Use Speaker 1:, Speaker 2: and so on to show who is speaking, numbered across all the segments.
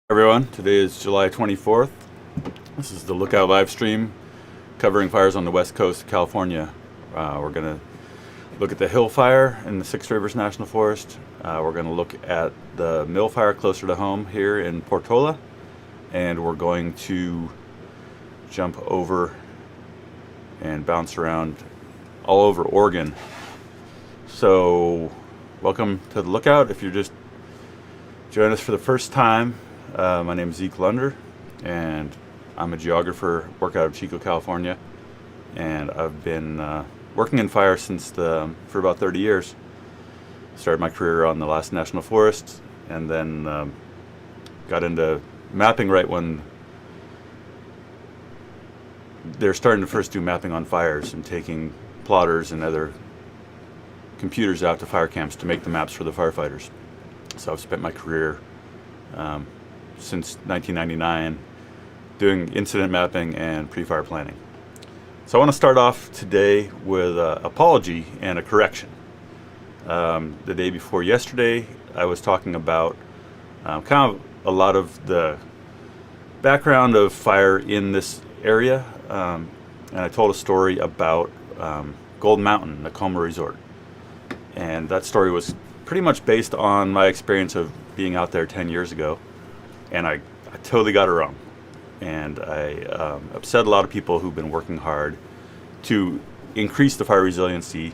Speaker 1: Everyone, today is July 24th. This is the Lookout live stream covering fires on the west coast of California. We're going to look at the Hill Fire in the Six Rivers National Forest. We're going to look at the Mill Fire closer to home here in Portola. And we're going to jump over and bounce around all over Oregon. So, welcome to the Lookout. If you're just joining us for the first time, my name is Zeke Lunder, and I'm a geographer, work out of Chico, California, and I've been working in fire for about 30 years. Started my career on the last national forest, and then got into mapping right when they're starting to first do mapping on fires and taking plotters and other computers out to fire camps to make the maps for the firefighters. So I've spent my career since 1999 doing incident mapping and pre-fire planning. So I want to start off today with an apology and a correction. The day before yesterday, I was talking about kind of a lot of the background of fire in this area, and I told a story about Gold Mountain, Nakoma Resort. And that story was pretty much based on my experience of being out there 10 years ago. And I totally got it wrong. And I upset a lot of people who've been working hard to increase the fire resiliency.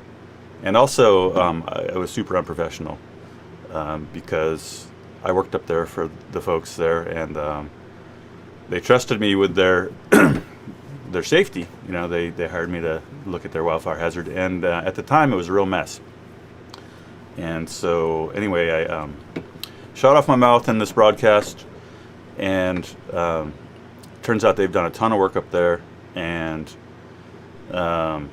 Speaker 1: And also, I was super unprofessional because I worked up there for the folks there, and they trusted me with their their safety. You know, they hired me to look at their wildfire hazard, and at the time it was a real mess. And so anyway, I shot off my mouth in this broadcast, and turns out they've done a ton of work up there, and I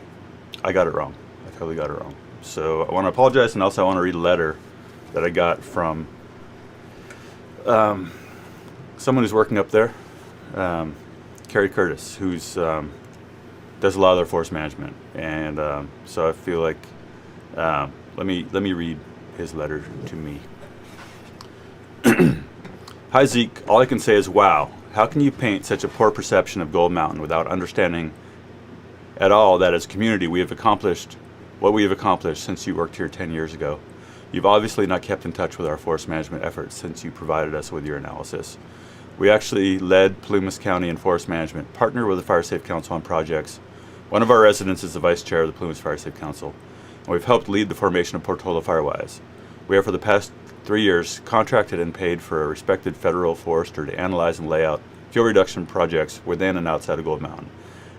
Speaker 1: got it wrong. I totally got it wrong. So I want to apologize, and also I want to read a letter that I got from someone who's working up there, Carrie Curtis, who's does a lot of their forest management, and so I feel like let me read his letter to me. Hi Zeke, all I can say is wow. How can you paint such a poor perception of Gold Mountain without understanding at all that as a community we have accomplished what we have accomplished since you worked here 10 years ago? You've obviously not kept in touch with our forest management efforts since you provided us with your analysis. We actually led Plumas County in forest management, partnered with the Fire Safe Council on projects. One of our residents is the vice chair of the Plumas Fire Safe Council, and we've helped lead the formation of Portola Firewise. We have for the past 3 years contracted and paid for a respected federal forester to analyze and lay out fuel reduction projects within and outside of Gold Mountain.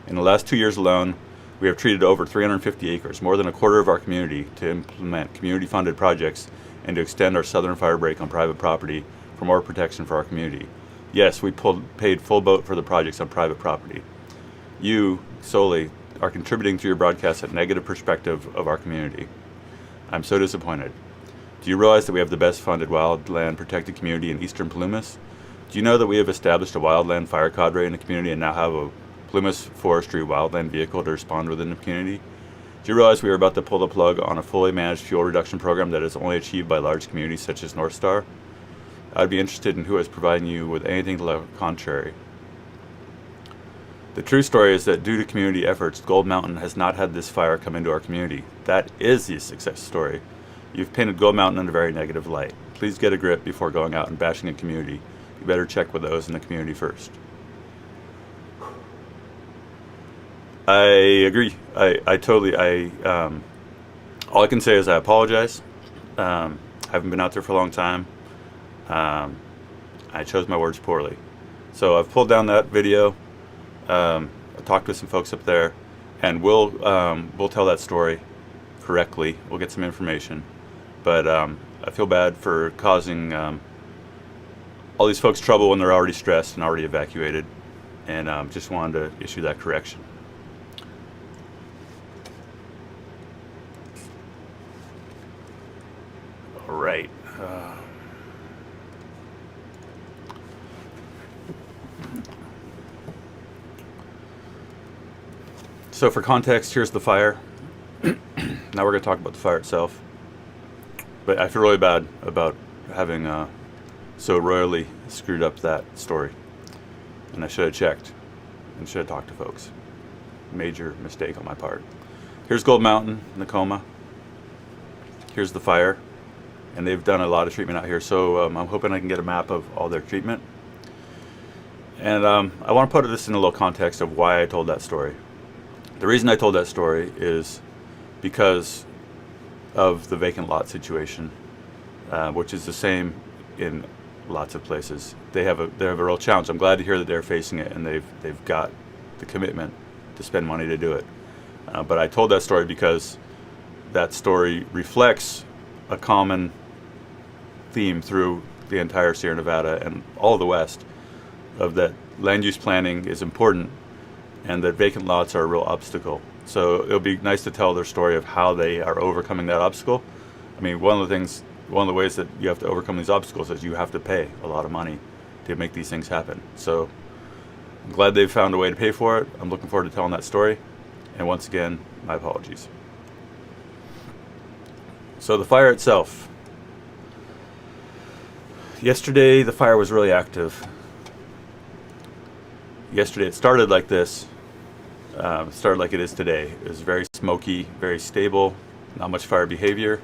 Speaker 1: In the last 2 years alone, we have treated over 350 acres, more than a quarter of our community, to implement community-funded projects and to extend our southern fire break on private property for more protection for our community. Yes, we paid full boat for the projects on private property. You, solely, are contributing to your broadcast a negative perspective of our community. I'm so disappointed. Do you realize that we have the best funded wildland protected community in eastern Plumas? Do you know that we have established a wildland fire cadre in the community and now have a Plumas Forestry wildland vehicle to respond within the community? Do you realize we are about to pull the plug on a fully managed fuel reduction program that is only achieved by large communities such as North Star? I'd be interested in who is providing you with anything to the contrary. The true story is that due to community efforts, Gold Mountain has not had this fire come into our community. That is the success story. You've painted Gold Mountain in a very negative light. Please get a grip before going out and bashing a community. You better check with those in the community first. I agree. I totally, all I can say is I apologize. Haven't been out there for a long time. I chose my words poorly. So I've pulled down that video. I talked to some folks up there, and we'll tell that story correctly. We'll get some information. But I feel bad for causing all these folks trouble when they're already stressed and already evacuated, and just wanted to issue that correction. All right. So for context, here's the fire. Now we're going to talk about the fire itself. But I feel really bad about having so royally screwed up that story. And I should have checked and should have talked to folks. Major mistake on my part. Here's Gold Mountain, Nakoma. Here's the fire. And they've done a lot of treatment out here, so I'm hoping I can get a map of all their treatment. And I want to put this in a little context of why I told that story. The reason I told that story is because of the vacant lot situation, which is the same in lots of places. They have a real challenge. I'm glad to hear that they're facing it, and they've got the commitment to spend money to do it. But I told that story because that story reflects a common theme through the entire Sierra Nevada and all of the West, of that land use planning is important and that vacant lots are a real obstacle. So it'll be nice to tell their story of how they are overcoming that obstacle. I mean, one of the ways that you have to overcome these obstacles is you have to pay a lot of money to make these things happen. So I'm glad they've found a way to pay for it. I'm looking forward to telling that story. And once again, my apologies. So the fire itself. Yesterday, the fire was really active. Yesterday, it started like this. Started like it is today. It was very smoky, very stable, not much fire behavior.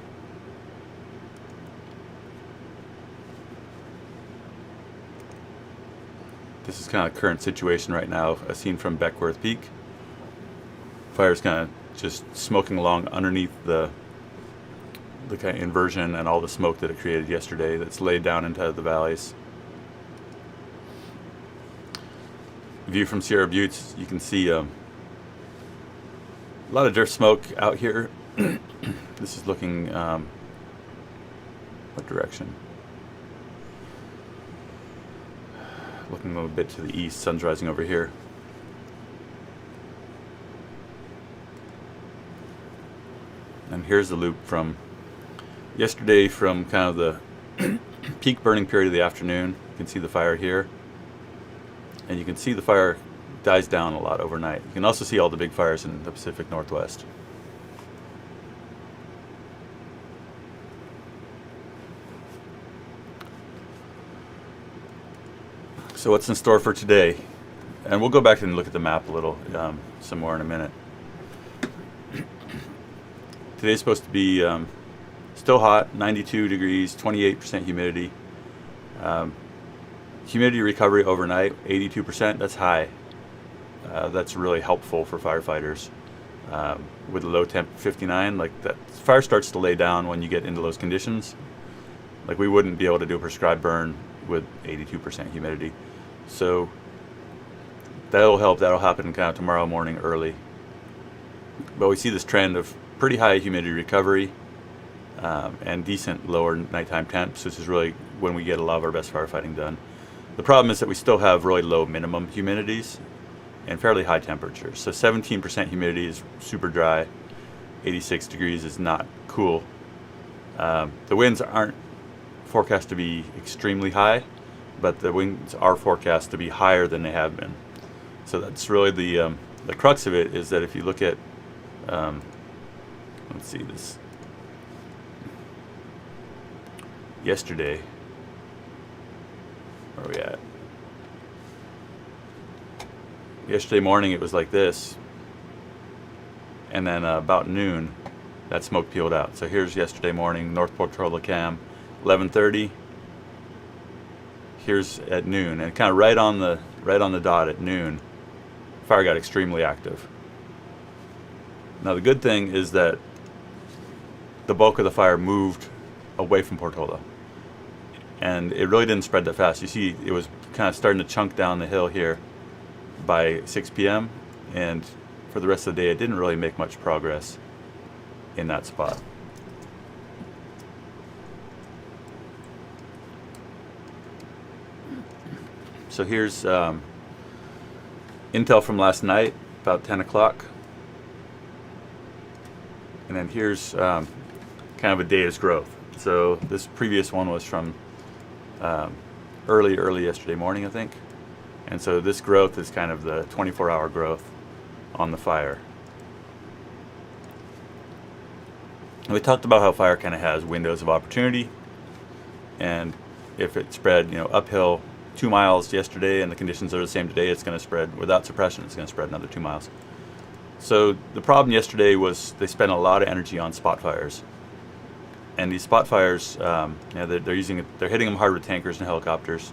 Speaker 1: This is kind of current situation right now, a scene from Beckworth Peak. Fire's kind of just smoking along underneath the kind of inversion and all the smoke that it created yesterday that's laid down into the valleys. View from Sierra Buttes, you can see a lot of drift smoke out here. This is looking, what direction? Looking a little bit to the east, sun's rising over here. And here's the loop from yesterday, from kind of the peak burning period of the afternoon. You can see the fire here. And you can see the fire dies down a lot overnight. You can also see all the big fires in the Pacific Northwest. So what's in store for today? And we'll go back and look at the map a little some more in a minute. Today's supposed to be still hot, 92 degrees, 28% humidity. Humidity recovery overnight, 82%. That's high. That's really helpful for firefighters. With a low temp 59, like that fire starts to lay down when you get into those conditions. Like we wouldn't be able to do a prescribed burn with 82% humidity. So that'll help. That'll happen kind of tomorrow morning early. But we see this trend of pretty high humidity recovery and decent lower nighttime temps. This is really when we get a lot of our best firefighting done. The problem is that we still have really low minimum humidities and fairly high temperatures. So 17% humidity is super dry. 86 degrees is not cool. The winds aren't forecast to be extremely high, but the winds are forecast to be higher than they have been. So that's really the crux of it, is that if you look at, let's see this, yesterday, where are we at? Yesterday morning it was like this, and then about noon that smoke peeled out. So here's yesterday morning, North Portola cam, 11:30. Here's at noon, and kind of right on the dot at noon, fire got extremely active. Now the good thing is that the bulk of the fire moved away from Portola, and it really didn't spread that fast. You see it was kind of starting to chunk down the hill here by 6 p.m. and for the rest of the day it didn't really make much progress in that spot. So here's intel from last night, about 10 o'clock. And then here's kind of a day's growth. So this previous one was from early yesterday morning, I think. And so this growth is kind of the 24-hour growth on the fire. And we talked about how fire kind of has windows of opportunity, and if it spread, uphill 2 miles yesterday and the conditions are the same today, it's going to spread without suppression. It's going to spread another 2 miles. So the problem yesterday was they spent a lot of energy on spot fires, and these spot fires, they're hitting them hard with tankers and helicopters.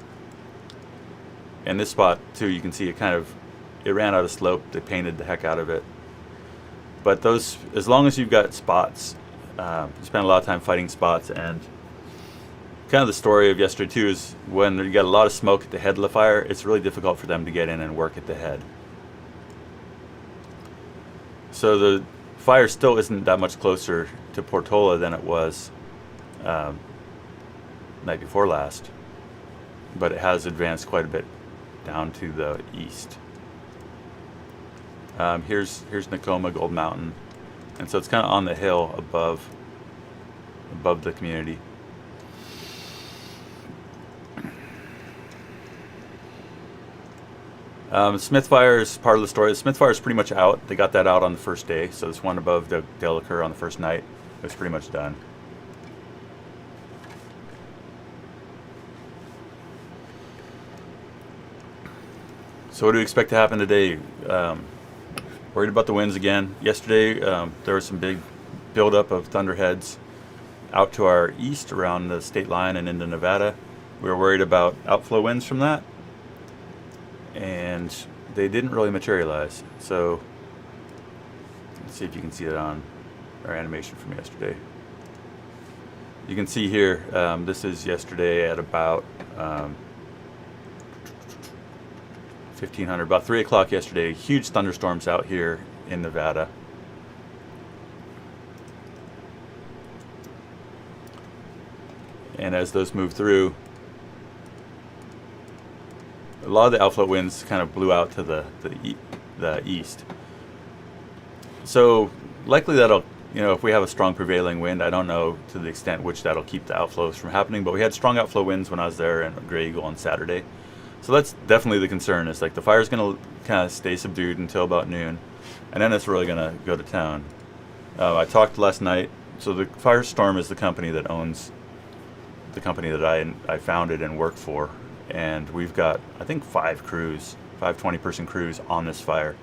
Speaker 1: And this spot too, you can see it ran out of slope. They painted the heck out of it. But those, as long as you've got spots, you spend a lot of time fighting spots. And kind of the story of yesterday too is when you got a lot of smoke at the head of the fire, it's really difficult for them to get in and work at the head. So the fire still isn't that much closer to Portola than it was night before last, but it has advanced quite a bit down to the east. Here's Nakoma, Gold Mountain, and so it's kind of on the hill above the community. Smith Fire is part of the story. The Smith Fire is pretty much out. They got that out on the first day, so this one above the Delacur on the first night was pretty much done. So what do we expect to happen today? Worried about the winds again. Yesterday there was some big buildup of thunderheads out to our east around the state line and into Nevada. We were worried about outflow winds from that, and they didn't really materialize. So let's see if you can see that on our animation from yesterday. You can see here, this is yesterday at about 1500, about 3 o'clock yesterday. Huge thunderstorms out here in Nevada. And as those move through, a lot of the outflow winds kind of blew out to the east. So likely that'll, if we have a strong prevailing wind, I don't know to the extent which that'll keep the outflows from happening, but we had strong outflow winds when I was there in Grey Eagle on Saturday. So that's definitely the concern, is like the fire's going to kind of stay subdued until about noon, and then it's really going to go to town. I talked last night, so the Firestorm is the company that owns the company that I founded and work for, and we've got, I think, 5 crews, 5 20-person crews on this fire.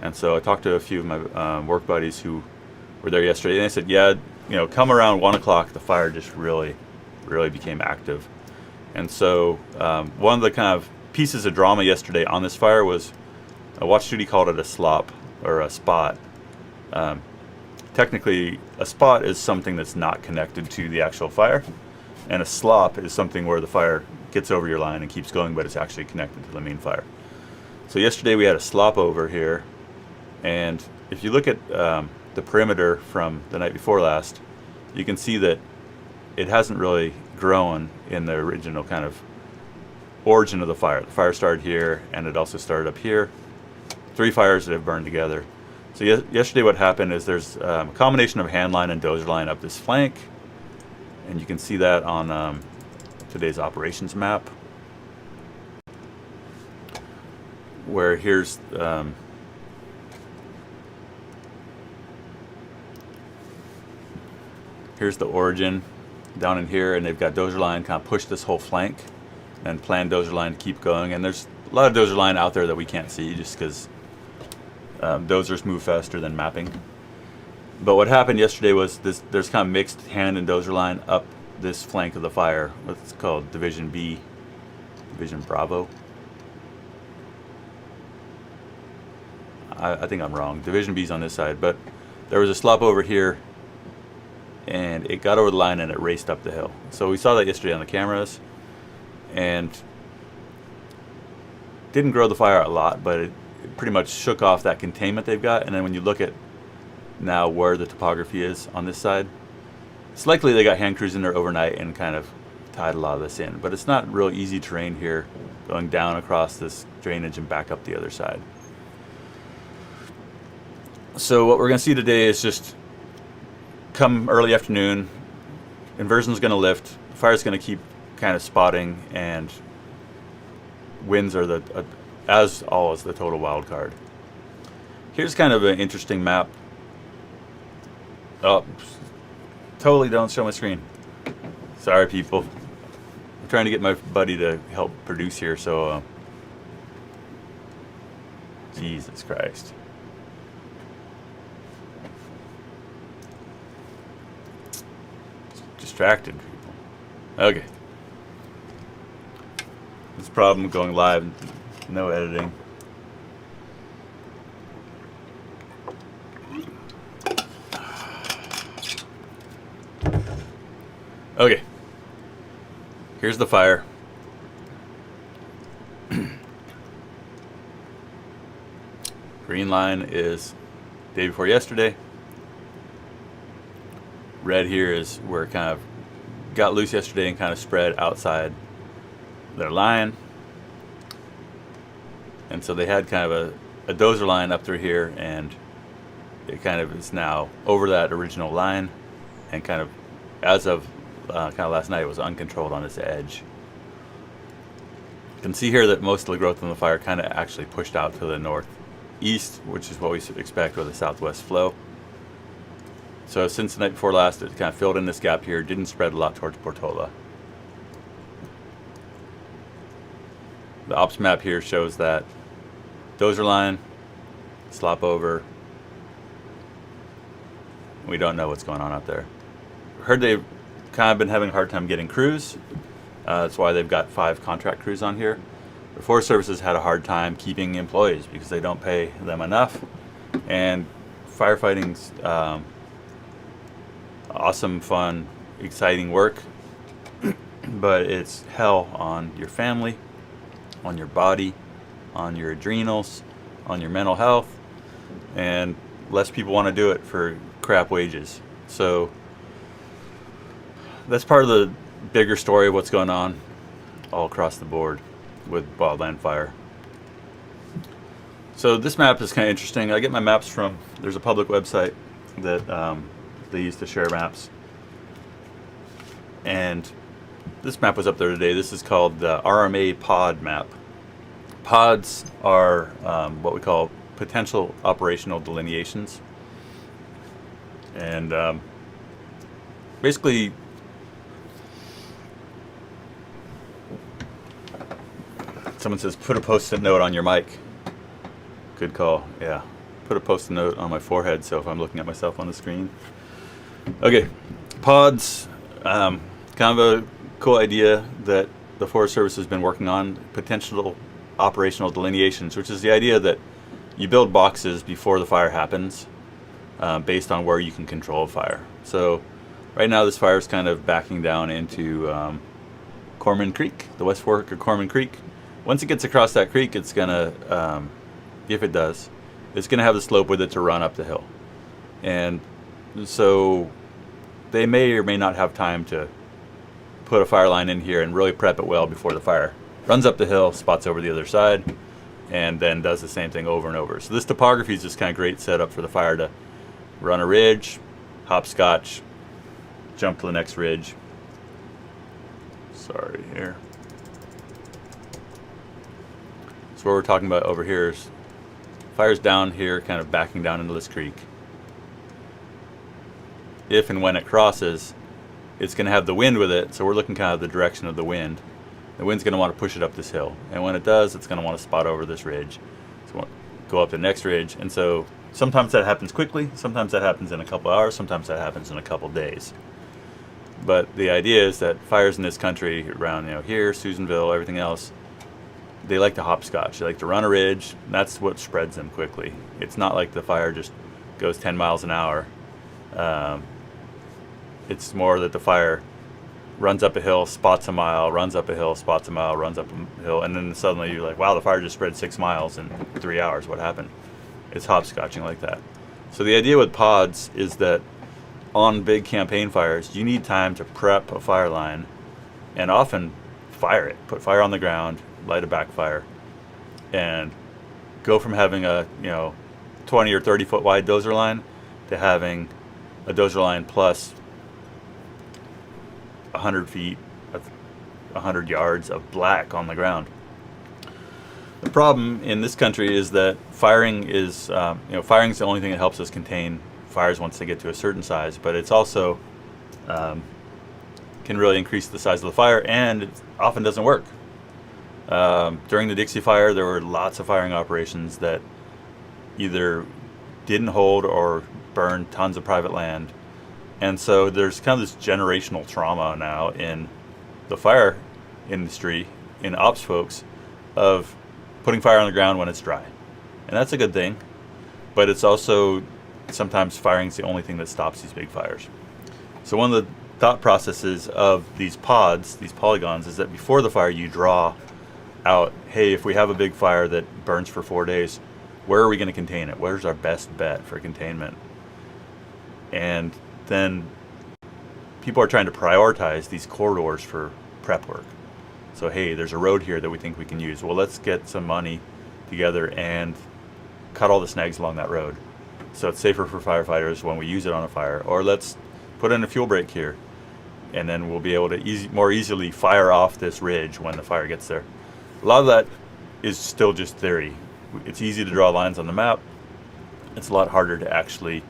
Speaker 1: And so I talked to a few of my work buddies who were there yesterday, and they said, yeah, come around 1 o'clock, the fire just really became active. And so one of the kind of pieces of drama yesterday on this fire was, Watch Duty called it a slop or a spot. Technically, a spot is something that's not connected to the actual fire, and a slop is something where the fire gets over your line and keeps going, but it's actually connected to the main fire. So yesterday we had a slop over here, and if you look at the perimeter from the night before last, you can see that it hasn't really grown in the original kind of origin of the fire. The fire started here, and it also started up here. 3 fires that have burned together. So yesterday what happened is there's a combination of hand line and dozer line up this flank, and you can see that on today's operations map, where here's the origin down in here, and they've got dozer line kind of push this whole flank and plan dozer line to keep going. And there's a lot of dozer line out there that we can't see just because dozers move faster than mapping. But what happened yesterday was there's kind of mixed hand and dozer line up this flank of the fire, what's called Division B, Division Bravo. I think I'm wrong. Division B's on this side, but there was a slop over here, and it got over the line and it raced up the hill. So we saw that yesterday on the cameras, and didn't grow the fire a lot, but it pretty much shook off that containment they've got. And then when you look at now where the topography is on this side, it's likely they got hand crews in there overnight and kind of tied a lot of this in. But it's not real easy terrain here, going down across this drainage and back up the other side. So what we're going to see today is just come early afternoon, inversion's going to lift, the fire's going to keep kind of spotting, and winds are as always the total wild card. Here's kind of an interesting map. Oh, totally don't show my screen. Sorry, people. I'm trying to get my buddy to help produce here, so Jesus Christ. Distracted people. Okay. This problem going live, no editing. Okay. Here's the fire. Green line is day before yesterday. Red here is where it kind of got loose yesterday and kind of spread outside their line. And so they had kind of a dozer line up through here, and it kind of is now over that original line, and kind of as of kind of last night, it was uncontrolled on its edge. You can see here that most of the growth on the fire kind of actually pushed out to the northeast, which is what we expect with a southwest flow. So since the night before last, it kind of filled in this gap here, didn't spread a lot towards Portola. The ops map here shows that dozer line, slop over. We don't know what's going on out there. Heard they've kind of been having a hard time getting crews. That's why they've got 5 contract crews on here. The Forest Service has had a hard time keeping employees because they don't pay them enough. And firefighting's awesome, fun, exciting work, but it's hell on your family, on your body, on your adrenals, on your mental health, and less people want to do it for crap wages. So that's part of the bigger story of what's going on all across the board with wildland fire. So this map is kind of interesting. I get my maps from, there's a public website that they use to share maps. And this map was up there today. This is called the RMA pod map. Pods are what we call potential operational delineations. And basically, someone says, put a post-it note on your mic. Good call, yeah. Put a post-it note on my forehead so if I'm looking at myself on the screen. Okay, pods, kind of a cool idea that the Forest Service has been working on, potential operational delineations, which is the idea that you build boxes before the fire happens based on where you can control a fire. So right now this fire is kind of backing down into Corman Creek, the West Fork of Corman Creek. Once it gets across that creek, it's going to, if it does, it's going to have the slope with it to run up the hill. And so they may or may not have time to put a fire line in here and really prep it well before the fire runs up the hill, spots over the other side, and then does the same thing over and over. So this topography is just kind of great setup for the fire to run a ridge, hopscotch, jump to the next ridge. Sorry here. So what we're talking about over here is fire's down here, kind of backing down into this creek. If and when it crosses, it's going to have the wind with it, so we're looking kind of the direction of the wind. The wind's going to want to push it up this hill, and when it does, it's going to want to spot over this ridge. So go up the next ridge, and so sometimes that happens quickly, sometimes that happens in a couple hours, sometimes that happens in a couple days. But the idea is that fires in this country around, here, Susanville, everything else, they like to hopscotch. They like to run a ridge. That's what spreads them quickly. It's not like the fire just goes 10 miles an hour. It's more that the fire runs up a hill, spots a mile, runs up a hill, spots a mile, runs up a hill, and then suddenly you're like, wow, the fire just spread 6 miles in 3 hours. What happened? It's hopscotching like that. So the idea with pods is that on big campaign fires, you need time to prep a fire line and often fire it. Put fire on the ground, light a backfire, and go from having a 20 or 30 foot wide dozer line to having a dozer line plus 100 feet, 100 yards of black on the ground. The problem in this country is that firing is, firing is the only thing that helps us contain fires once they get to a certain size, but it's also can really increase the size of the fire, and it often doesn't work. During the Dixie Fire, there were lots of firing operations that either didn't hold or burned tons of private land. And so there's kind of this generational trauma now in the fire industry, in ops folks, of putting fire on the ground when it's dry. And that's a good thing, but it's also sometimes firing is the only thing that stops these big fires. So one of the thought processes of these pods, these polygons, is that before the fire you draw out, hey, if we have a big fire that burns for 4 days, where are we going to contain it? Where's our best bet for containment? And then people are trying to prioritize these corridors for prep work. So hey, there's a road here that we think we can use. Well, let's get some money together and cut all the snags along that road, so it's safer for firefighters when we use it on a fire. Or let's put in a fuel break here, and then we'll be able to more easily fire off this ridge when the fire gets there. A lot of that is still just theory. It's easy to draw lines on the map. It's a lot harder to actually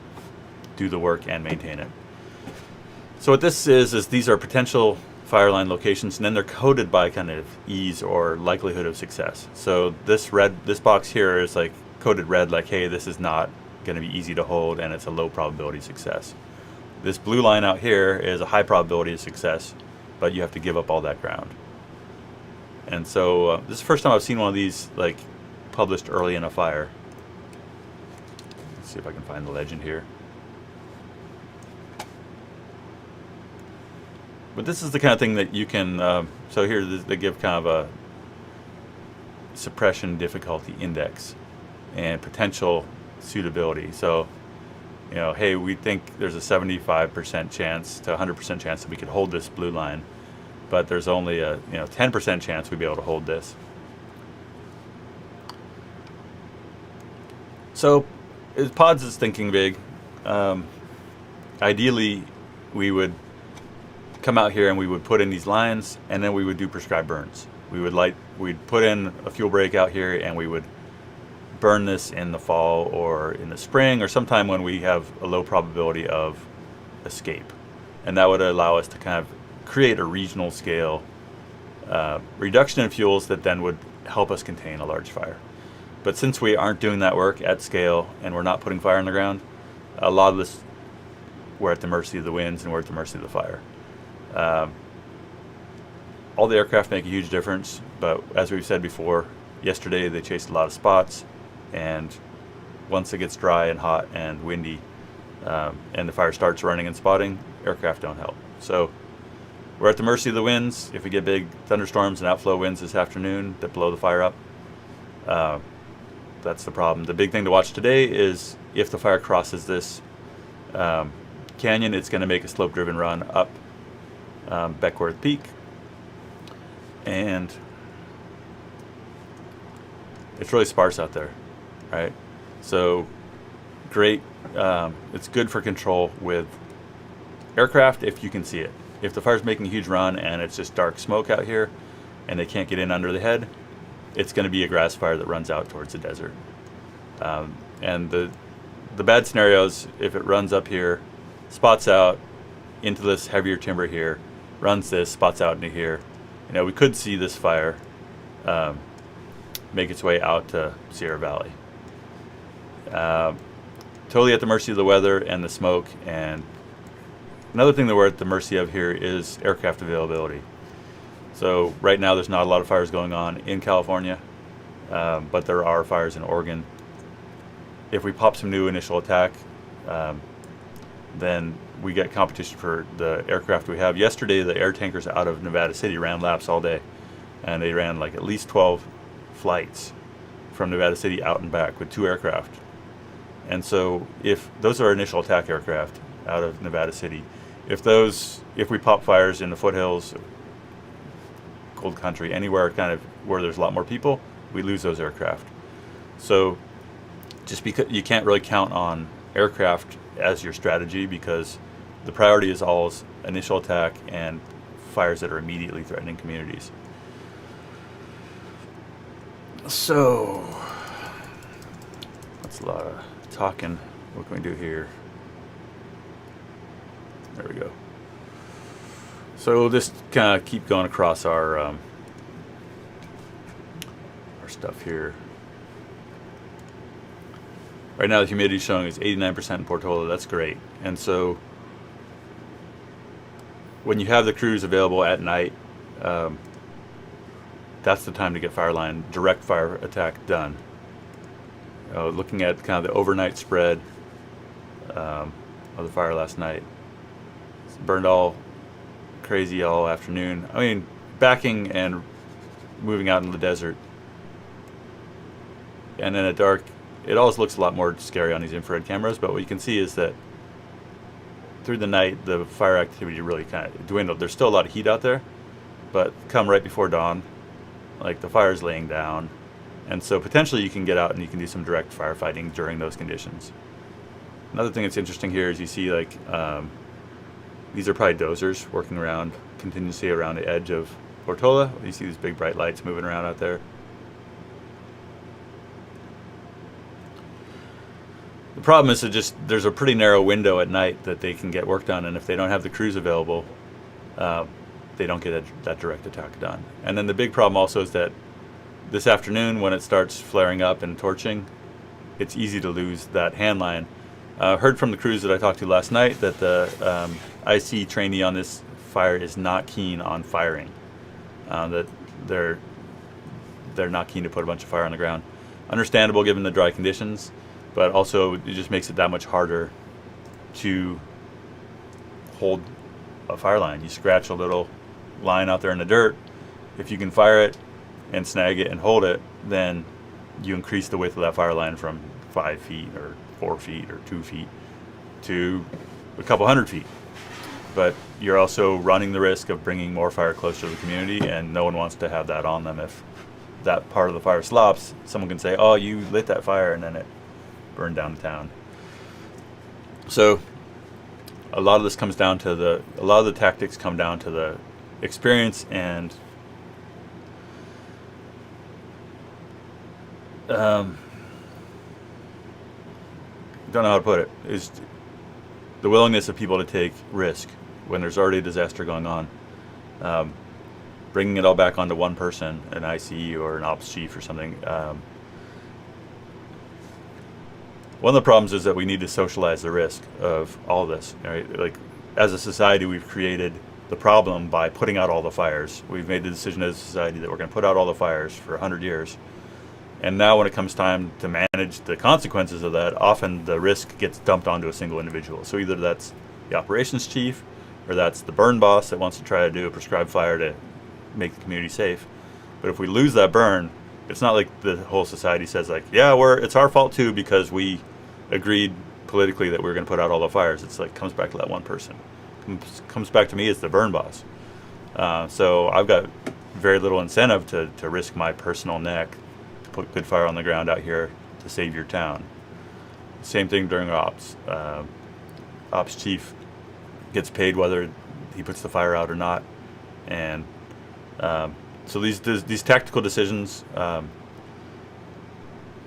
Speaker 1: do the work and maintain it. So what this is these are potential fire line locations, and then they're coded by kind of ease or likelihood of success. So this box here is like coded red, like, hey, this is not going to be easy to hold and it's a low probability of success. This blue line out here is a high probability of success, but you have to give up all that ground. And so this is the first time I've seen one of these like published early in a fire. Let's see if I can find the legend here. But this is the kind of thing that you can, so here they give kind of a suppression difficulty index and potential suitability. So, you know, hey, we think there's a 75% chance to 100% chance that we could hold this blue line, but there's only a 10% chance we'd be able to hold this. So, pods is thinking big. Ideally, we would come out here and we would put in these lines, and then we would do prescribed burns. We'd put in a fuel break out here, and we would burn this in the fall or in the spring or sometime when we have a low probability of escape. And that would allow us to kind of create a regional scale reduction in fuels that then would help us contain a large fire. But since we aren't doing that work at scale and we're not putting fire on the ground, a lot of this, we're at the mercy of the winds and we're at the mercy of the fire. All the aircraft make a huge difference, but as we've said before, yesterday they chased a lot of spots, and once it gets dry and hot and windy and the fire starts running and spotting, aircraft don't help. So we're at the mercy of the winds. If we get big thunderstorms and outflow winds this afternoon that blow the fire up, that's the problem. The big thing to watch today is if the fire crosses this canyon, it's going to make a slope-driven run up Beckworth Peak, and it's really sparse out there, right? So great, it's good for control with aircraft if you can see it. If the fire's making a huge run and it's just dark smoke out here and they can't get in under the head, it's going to be a grass fire that runs out towards the desert. And the bad scenarios, if it runs up here, spots out into this heavier timber here, runs this, spots out into here, we could see this fire make its way out to Sierra Valley. Totally at the mercy of the weather and the smoke. And another thing that we're at the mercy of here is aircraft availability. So right now there's not a lot of fires going on in California, but there are fires in Oregon. If we pop some new initial attack, then we get competition for the aircraft we have. Yesterday, the air tankers out of Nevada City ran laps all day, and they ran like at least 12 flights from Nevada City out and back with 2 aircraft. And so if those are initial attack aircraft out of Nevada City, if we pop fires in the foothills, cold country, anywhere kind of where there's a lot more people, we lose those aircraft. So just because you can't really count on aircraft as your strategy, because the priority is always initial attack and fires that are immediately threatening communities. So that's a lot of talking. What can we do here? There we go. So we'll just kind of keep going across our stuff here. Right now the humidity showing is 89% in Portola. That's great. And so when you have the crews available at night, that's the time to get fire line, direct fire attack done. Looking at kind of the overnight spread of the fire last night, it's burned all crazy all afternoon. I mean, backing and moving out in the desert, and in the dark, it always looks a lot more scary on these infrared cameras. But what you can see is that through the night, the fire activity really kind of dwindled. There's still a lot of heat out there, but come right before dawn, like the fire's laying down, and so potentially you can get out and you can do some direct firefighting during those conditions. Another thing that's interesting here is you see like these are probably dozers working around continuously around the edge of Portola. You see these big bright lights moving around out there. The problem is that just there's a pretty narrow window at night that they can get work done, and if they don't have the crews available, they don't get that direct attack done. And then the big problem also is that this afternoon, when it starts flaring up and torching, it's easy to lose that hand line. Heard from the crews that I talked to last night that the IC trainee on this fire is not keen on firing. That they're not keen to put a bunch of fire on the ground. Understandable given the dry conditions, but also it just makes it that much harder to hold a fire line. You scratch a little line out there in the dirt. If you can fire it and snag it and hold it, then you increase the width of that fire line from 5 feet or 4 feet or 2 feet to a couple hundred feet. But you're also running the risk of bringing more fire closer to the community, and no one wants to have that on them. If that part of the fire stops, someone can say, oh, you lit that fire, and then it burned down the town. So a lot of this comes down to a lot of the tactics come down to the experience and don't know how to put it, is the willingness of people to take risk when there's already a disaster going on. Bringing it all back onto one person, an IC or an ops chief or something. One of the problems is that we need to socialize the risk of all of this. Right? Like, as a society, we've created the problem by putting out all the fires. We've made the decision as a society that we're going to put out all the fires for 100 years. And now when it comes time to manage the consequences of that, often the risk gets dumped onto a single individual. So either that's the operations chief, or that's the burn boss that wants to try to do a prescribed fire to make the community safe. But if we lose that burn, it's not like the whole society says like, yeah, it's our fault too because we agreed politically that we were going to put out all the fires. It's like comes back to that one person. Comes back to me as the burn boss. So I've got very little incentive to risk my personal neck to put good fire on the ground out here to save your town. Same thing during ops. Ops chief gets paid whether he puts the fire out or not, and so these tactical decisions,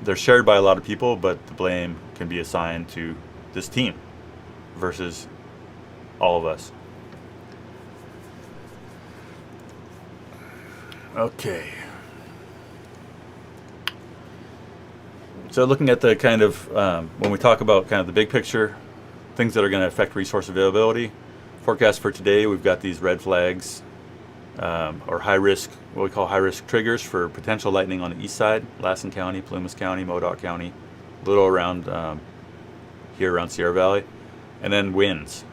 Speaker 1: they're shared by a lot of people, but the blame can be assigned to this team versus all of us. Okay. So looking at the kind of, when we talk about kind of the big picture, things that are going to affect resource availability, forecast for today, we've got these red flags, or high risk, what we call high risk triggers for potential lightning on the east side, Lassen County, Plumas County, Modoc County, a little around here around Sierra Valley, and then winds.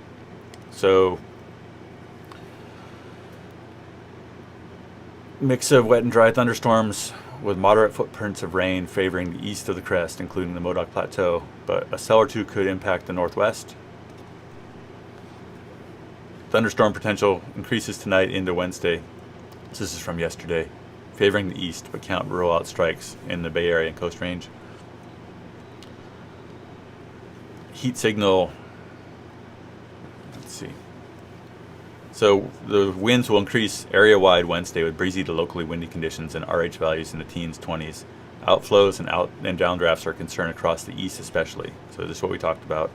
Speaker 1: So mix of wet and dry thunderstorms with moderate footprints of rain favoring the east of the crest, including the Modoc Plateau, but a cell or two could impact the northwest. Thunderstorm potential increases tonight into Wednesday. This is from yesterday, favoring the east, but can't rule out strikes in the Bay Area and Coast Range. Heat signal, let's see. So the winds will increase area-wide Wednesday with breezy to locally windy conditions and RH values in the teens, 20s. Outflows and downdrafts are a concern across the east especially. So this is what we talked about.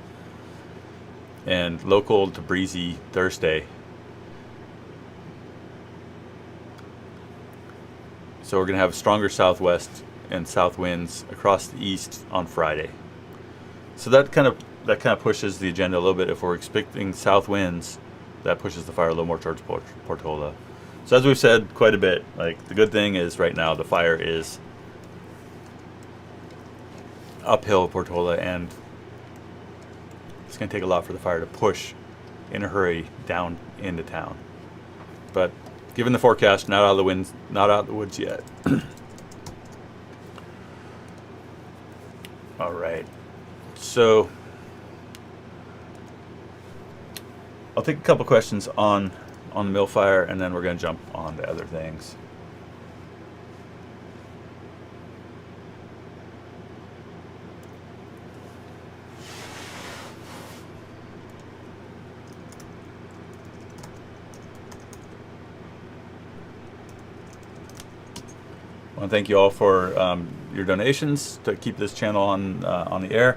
Speaker 1: And local to breezy Thursday. So we're going to have stronger southwest and south winds across the east on Friday. So that kind of pushes the agenda a little bit. If we're expecting south winds, that pushes the fire a little more towards Portola. So as we've said quite a bit, like, the good thing is right now the fire is uphill Portola, and it's going to take a lot for the fire to push in a hurry down into town. But given the forecast, not out of the woods yet. All right. So I'll take a couple questions on the mill fire, and then we're going to jump on to other things. I want to thank you all for your donations to keep this channel on the air.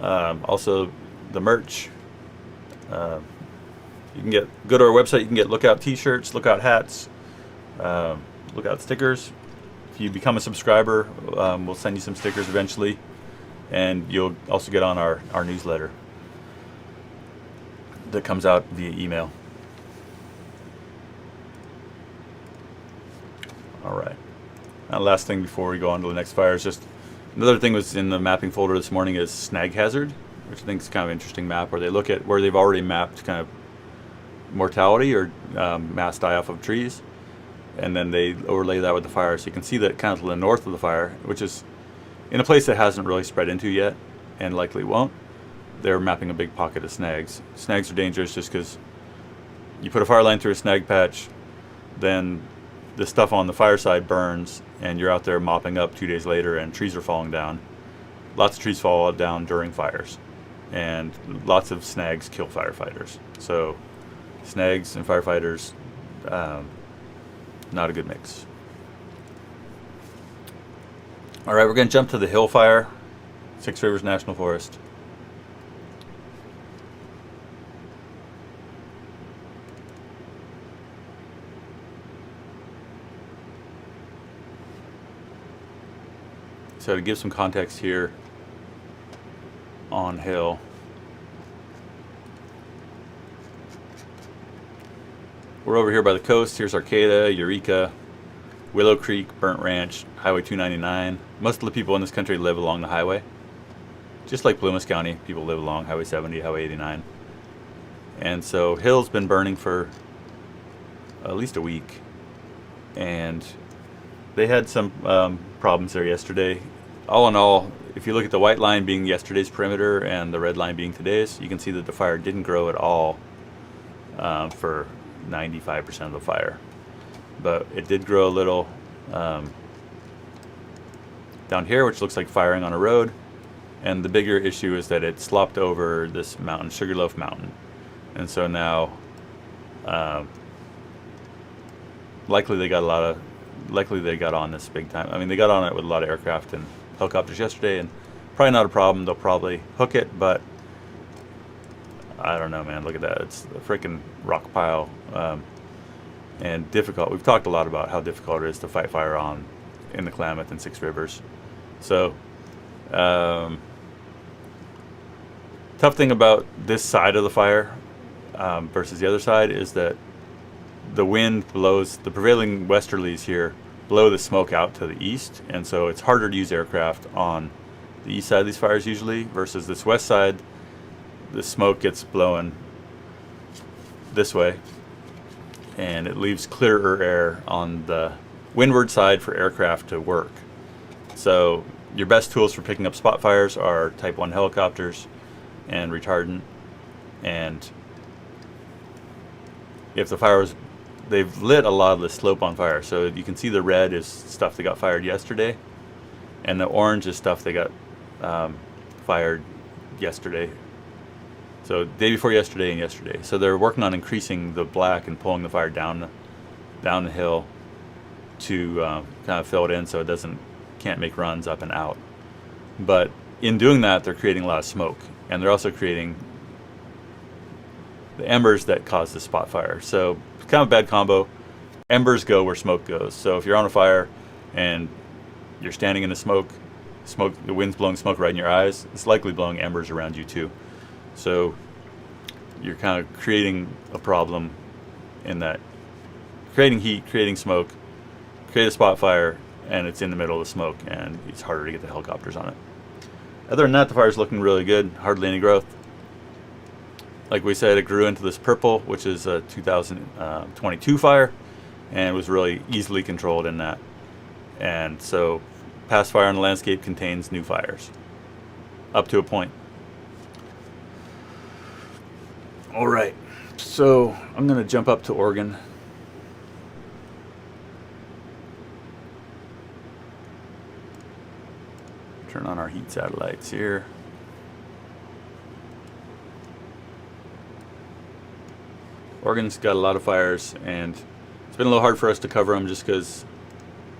Speaker 1: Also, the merch. You can go to our website. You can get Lookout T-shirts, Lookout hats, Lookout stickers. If you become a subscriber, we'll send you some stickers eventually, and you'll also get on our newsletter that comes out via email. All right. Now, last thing before we go on to the next fire is just another thing was in the mapping folder this morning is snag hazard, which I think is kind of an interesting map where they look at where they've already mapped kind of mortality or mass die-off of trees, and then they overlay that with the fire. So you can see that kind of to the north of the fire, which is in a place that hasn't really spread into yet and likely won't, they're mapping a big pocket of snags. Snags are dangerous just because you put a fire line through a snag patch, then the stuff on the fire side burns, and you're out there mopping up 2 days later and trees are falling down. Lots of trees fall down during fires, and lots of snags kill firefighters. So snags and firefighters, not a good mix. All right, we're going to jump to the hill fire, Six Rivers National Forest. So to give some context here on hill, we're over here by the coast. Here's Arcata, Eureka, Willow Creek, Burnt Ranch, Highway 299. Most of the people in this country live along the highway. Just like Plumas County, people live along Highway 70, Highway 89. And so hill's been burning for at least a week. And they had some problems there yesterday. All in all, if you look at the white line being yesterday's perimeter and the red line being today's, you can see that the fire didn't grow at all for 95% of the fire. But it did grow a little down here, which looks like firing on a road. And the bigger issue is that it slopped over this mountain, Sugarloaf Mountain. And so now, likely they got on this big time. I mean, they got on it with a lot of aircraft and helicopters yesterday, and probably not a problem. They'll probably hook it, but I don't know, man. Look at that. It's a freaking rock pile, and difficult. We've talked a lot about how difficult it is to fight fire in the Klamath and Six Rivers. So, tough thing about this side of the fire versus the other side is that the wind blows, the prevailing westerlies here blow the smoke out to the east, and so it's harder to use aircraft on the east side of these fires usually, versus this west side. The smoke gets blown this way, and it leaves clearer air on the windward side for aircraft to work. So your best tools for picking up spot fires are Type 1 helicopters and retardant. And if the fire was, they've lit a lot of the slope on fire. So you can see the red is stuff that got fired yesterday, and the orange is stuff that got fired yesterday. So day before yesterday and yesterday. So they're working on increasing the black and pulling the fire down the hill to kind of fill it in so it can't make runs up and out. But in doing that, they're creating a lot of smoke, and they're also creating the embers that cause the spot fire. So kind of a bad combo. Embers go where smoke goes. So if you're on a fire, and you're standing in the smoke, the wind's blowing smoke right in your eyes, it's likely blowing embers around you too. So you're kind of creating a problem in that, creating heat, creating smoke, create a spot fire, and it's in the middle of the smoke, and it's harder to get the helicopters on it. Other than that, the fire's looking really good, hardly any growth. Like we said, it grew into this purple, which is a 2022 fire, and was really easily controlled in that. And so past fire on the landscape contains new fires, up to a point. All right, so I'm going to jump up to Oregon. Turn on our heat satellites here. Oregon's got a lot of fires, and it's been a little hard for us to cover them just because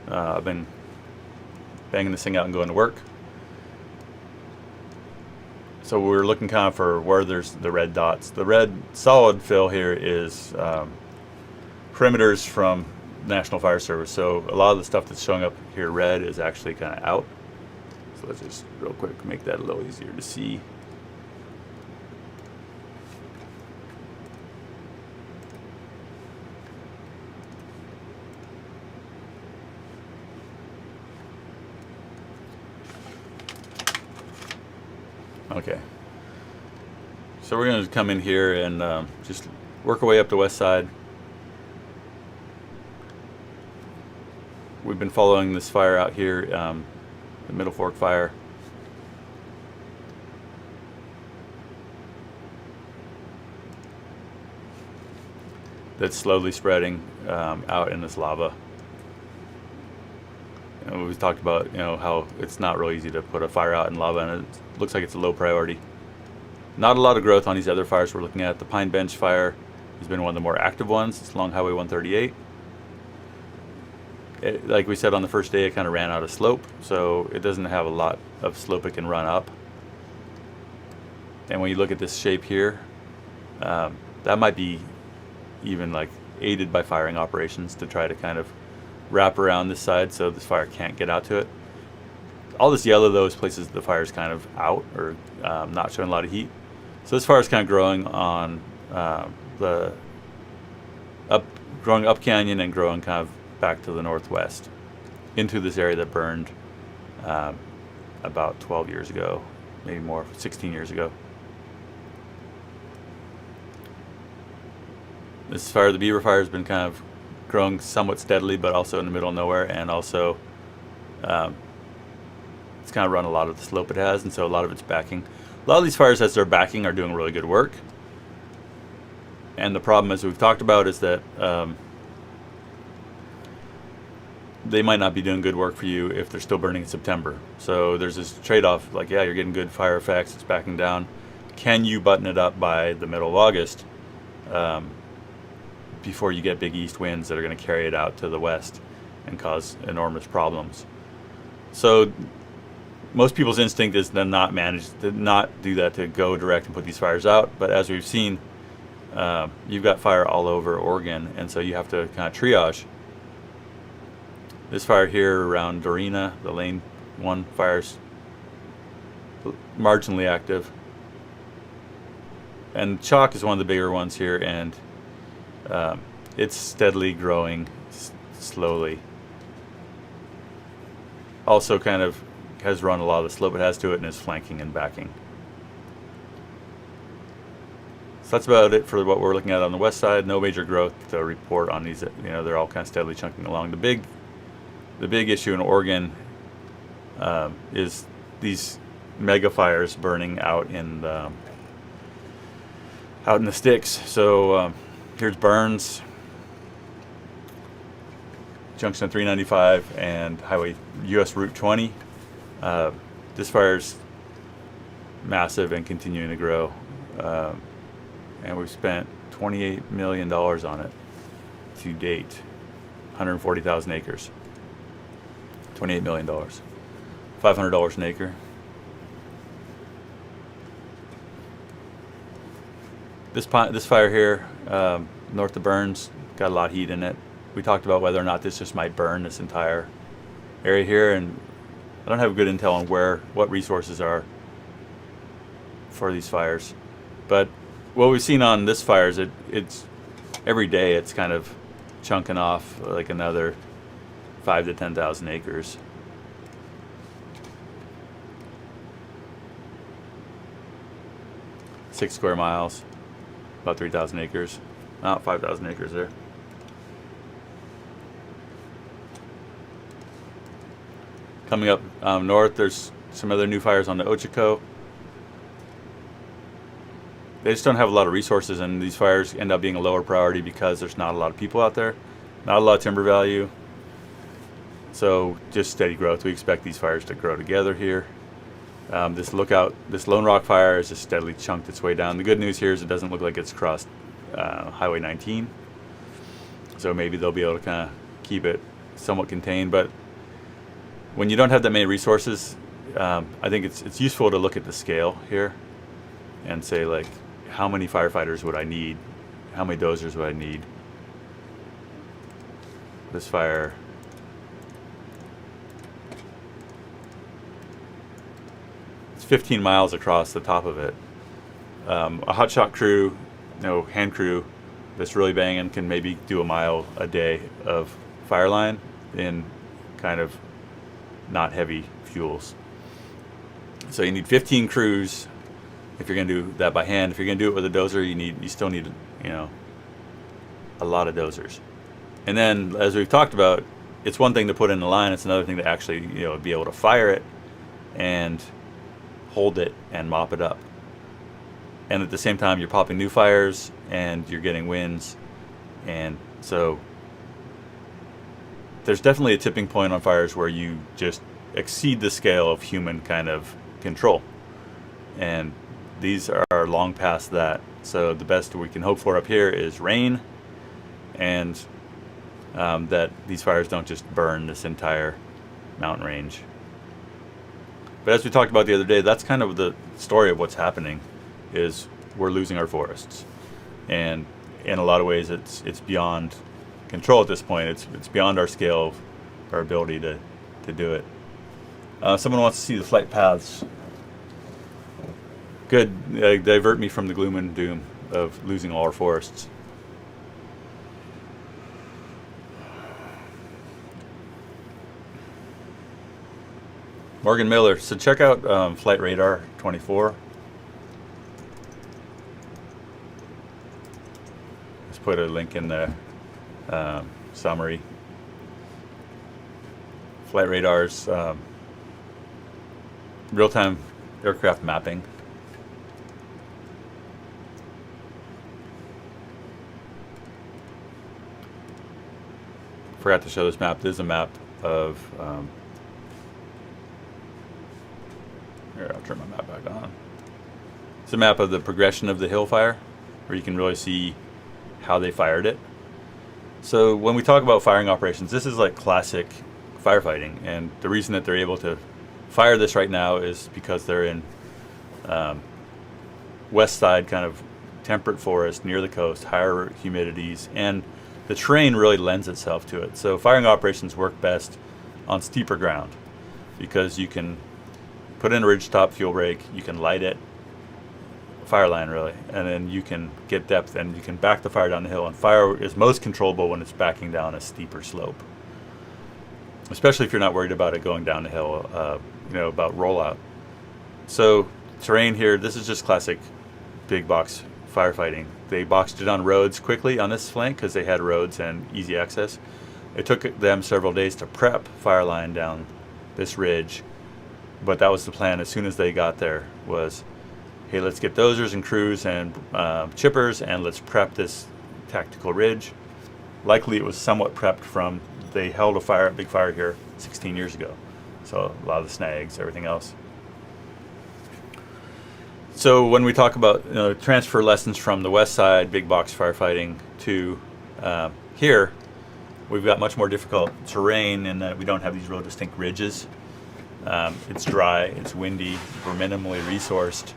Speaker 1: I've been banging this thing out and going to work. So we're looking kind of for where there's the red dots. The red solid fill here is perimeters from National Fire Service. So a lot of the stuff that's showing up here red is actually kind of out. So let's just real quick make that a little easier to see. Okay, so we're going to come in here and just work our way up the west side. We've been following this fire out here, the Middle Fork fire. That's slowly spreading out in this lava. And we've talked about, how it's not really easy to put a fire out in lava, and it looks like it's a low priority. Not a lot of growth on these other fires we're looking at. The Pine Bench fire has been one of the more active ones. It's along Highway 138. Like we said on the first day, it kind of ran out of slope, so it doesn't have a lot of slope it can run up. And when you look at this shape here, that might be even like aided by firing operations to try to kind of wrap around this side so this fire can't get out to it. All this yellow though is places the fire's kind of out or not showing a lot of heat. So this fire is kind of growing on growing up canyon and growing kind of back to the northwest into this area that burned about 12 years ago, maybe more, 16 years ago. This fire, the Beaver fire, has been kind of growing somewhat steadily, but also in the middle of nowhere, and also it's kind of run a lot of the slope it has, and so a lot of it's backing. A lot of these fires, as they're backing, are doing really good work. And the problem, as we've talked about, is that they might not be doing good work for you if they're still burning in September. So there's this trade-off, like, yeah, you're getting good fire effects, it's backing down. Can you button it up by the middle of August before you get big east winds that are going to carry it out to the west and cause enormous problems? So most people's instinct is to not do that, to go direct and put these fires out. But as we've seen, you've got fire all over Oregon, and so you have to kind of triage. This fire here around Dorina, the Lane 1 fire's marginally active. And Chalk is one of the bigger ones here, and it's steadily growing slowly. Also kind of has run a lot of the slope it has to it and is flanking and backing. So that's about it for what we're looking at on the west side. No major growth to report on these. They're all kind of steadily chunking along. The big issue in Oregon is these mega fires burning out in the sticks. So here's Burns, junction of 395 and Highway US Route 20. This fire's massive and continuing to grow, and we've spent $28 million on it to date. 140,000 acres. $28 million. $500 an acre. This fire here, north of Burns, got a lot of heat in it. We talked about whether or not this just might burn this entire area here, and I don't have good intel on what resources are for these fires. But what we've seen on this fire is it's every day it's kind of chunking off like another 5 to 10,000 acres. Six square miles, about 3,000 acres, not 5,000 acres there. Coming up north, there's some other new fires on the Ochiko. They just don't have a lot of resources, and these fires end up being a lower priority because there's not a lot of people out there, not a lot of timber value. So just steady growth. We expect these fires to grow together here. This Lone Rock fire has just steadily chunked its way down. The good news here is it doesn't look like it's crossed Highway 19. So maybe they'll be able to kind of keep it somewhat contained. But when you don't have that many resources, I think it's useful to look at the scale here and say, like, how many firefighters would I need? How many dozers would I need? This fire, it's 15 miles across the top of it. A hotshot crew, hand crew that's really banging can maybe do a mile a day of fire line in kind of not heavy fuels. So you need 15 crews if you're going to do that by hand. If you're going to do it with a dozer, you still need a lot of dozers. And then, as we've talked about, it's one thing to put in the line, it's another thing to actually be able to fire it and hold it and mop it up. And at the same time, you're popping new fires and you're getting winds. And so there's definitely a tipping point on fires where you just exceed the scale of human kind of control. And these are long past that. So the best we can hope for up here is rain, and that these fires don't just burn this entire mountain range. But as we talked about the other day, that's kind of the story of what's happening, is we're losing our forests. And in a lot of ways, it's beyond control at this point. It's beyond our scale, our ability to do it. Someone wants to see the flight paths. Good. Divert me from the gloom and doom of losing all our forests. Morgan Miller. So check out Flight Radar 24. Let's put a link in the summary. Flight Radar's real-time aircraft mapping. Forgot to show this map. This is a map of here, I'll turn my map back on. It's a map of the progression of the hill fire, where you can really see how they fired it. So when we talk about firing operations, this is like classic firefighting, and the reason that they're able to fire this right now is because they're in west side kind of temperate forest near the coast, higher humidities, and the terrain really lends itself to it. So firing operations work best on steeper ground because you can put in a ridgetop fuel break, you can light it, fire line really, and then you can get depth and you can back the fire down the hill. And fire is most controllable when it's backing down a steeper slope, especially if you're not worried about it going down the hill, about rollout. So terrain here, this is just classic big box firefighting. They boxed it on roads quickly on this flank because they had roads and easy access. It took them several days to prep fire line down this ridge, but that was the plan. As soon as they got there was, hey, let's get dozers and crews and chippers and let's prep this tactical ridge. Likely it was somewhat prepped from, they held a big fire here 16 years ago. So a lot of the snags, everything else. So when we talk about transfer lessons from the west side, big box firefighting, to here, we've got much more difficult terrain in that we don't have these real distinct ridges. It's dry, it's windy, we're minimally resourced.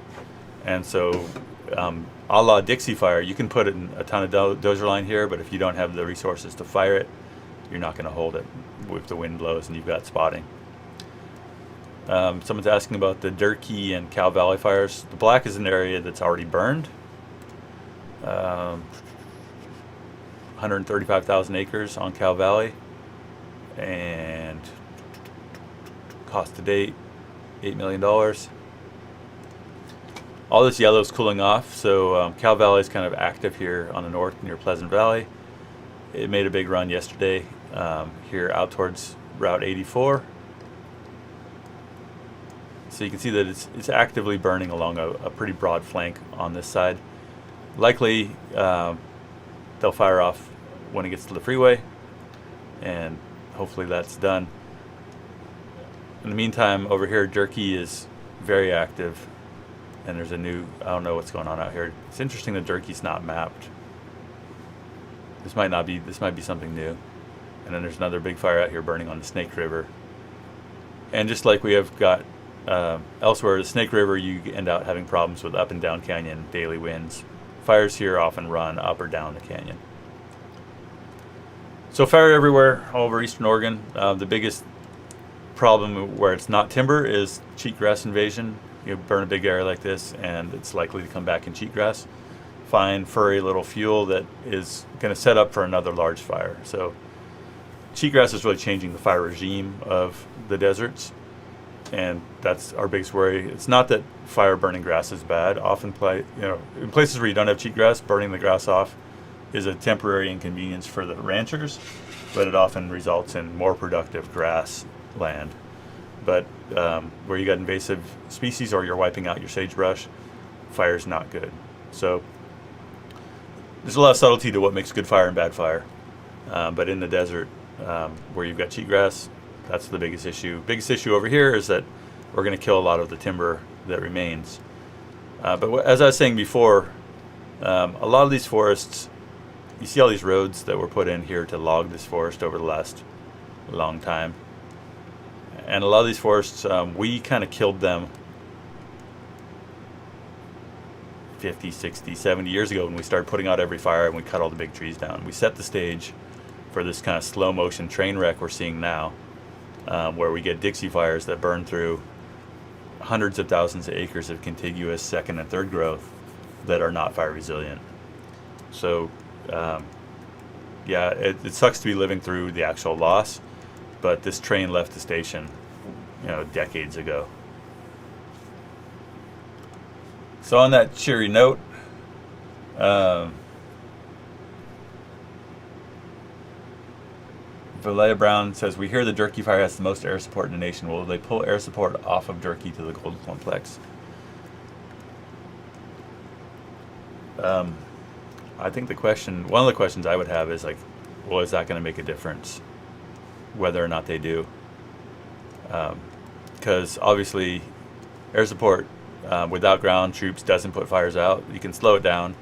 Speaker 1: And so a la Dixie fire, you can put in a ton of dozer line here, but if you don't have the resources to fire it, you're not going to hold it. if the wind blows and you've got spotting. Someone's asking about the Durkee and Cow Valley fires. The black is an area that's already burned. 135,000 acres on Cow Valley, and cost to date $8 million. All this yellow is cooling off, so Cow Valley is kind of active here on the north near Pleasant Valley. It made a big run yesterday here out towards Route 84. So you can see that it's actively burning along a pretty broad flank on this side. Likely they'll fire off when it gets to the freeway, and hopefully that's done. In the meantime, over here, Durkee is very active, and there's a new, I don't know what's going on out here. It's interesting that Durkee's not mapped. This might be something new. And then there's another big fire out here burning on the Snake River. And just like we have got elsewhere, the Snake River, you end up having problems with up and down canyon daily winds. Fires here often run up or down the canyon. So fire everywhere all over eastern Oregon. The biggest problem where it's not timber is cheatgrass invasion. You burn a big area like this and it's likely to come back in cheatgrass. Fine, furry little fuel that is going to set up for another large fire. So cheatgrass is really changing the fire regime of the deserts, and that's our biggest worry. It's not that fire burning grass is bad. Often, in places where you don't have cheatgrass, burning the grass off is a temporary inconvenience for the ranchers, but it often results in more productive grass land. But where you got invasive species or you're wiping out your sagebrush, fire's not good. So there's a lot of subtlety to what makes good fire and bad fire. But in the desert, where you've got cheatgrass, that's the biggest issue. Biggest issue over here is that we're going to kill a lot of the timber that remains. But as I was saying before, a lot of these forests, you see all these roads that were put in here to log this forest over the last long time. And a lot of these forests, we kind of killed them 50, 60, 70 years ago when we started putting out every fire and we cut all the big trees down. We set the stage for this kind of slow motion train wreck we're seeing now, where we get Dixie fires that burn through hundreds of thousands of acres of contiguous second and third growth that are not fire resilient. So yeah, it sucks to be living through the actual loss, but this train left the station, decades ago. So on that cheery note, Valea Brown says, we hear the Durkee fire has the most air support in the nation. Will they pull air support off of Durkee to the Gold Complex? I think one of the questions I would have is well, is that going to make a difference whether or not they do? Because obviously air support without ground troops doesn't put fires out. You can slow it down.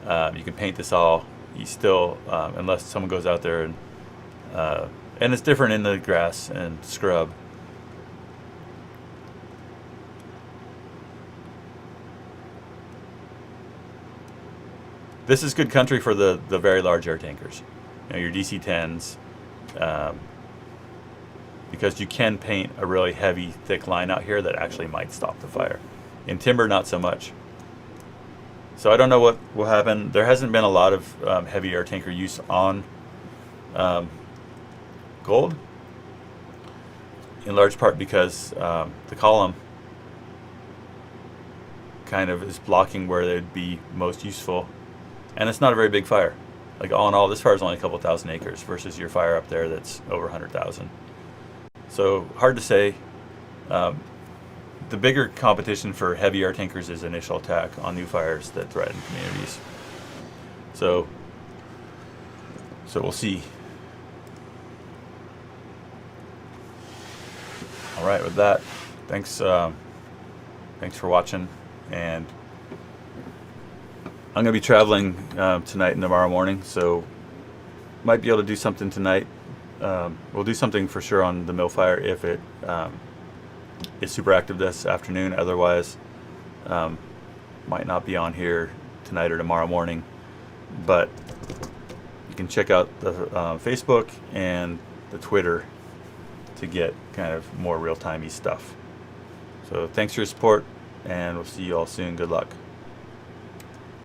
Speaker 1: You can paint this all. You still, unless someone goes out there and it's different in the grass and scrub. This is good country for the very large air tankers, your DC-10s, because you can paint a really heavy, thick line out here that actually might stop the fire. In timber, not so much. So I don't know what will happen. There hasn't been a lot of heavy air tanker use on gold, in large part because the column kind of is blocking where they'd be most useful. And it's not a very big fire. All in all, this fire is only a couple thousand acres versus your fire up there that's over 100,000. So hard to say. The bigger competition for heavy air tankers is initial attack on new fires that threaten communities. So we'll see. All right, with that, thanks for watching, and I'm going to be traveling tonight and tomorrow morning, so might be able to do something tonight. We'll do something for sure on the mill fire if it is super active this afternoon. Otherwise, might not be on here tonight or tomorrow morning. But you can check out the Facebook and the Twitter to get kind of more real-timey stuff. So thanks for your support, and we'll see you all soon. Good luck.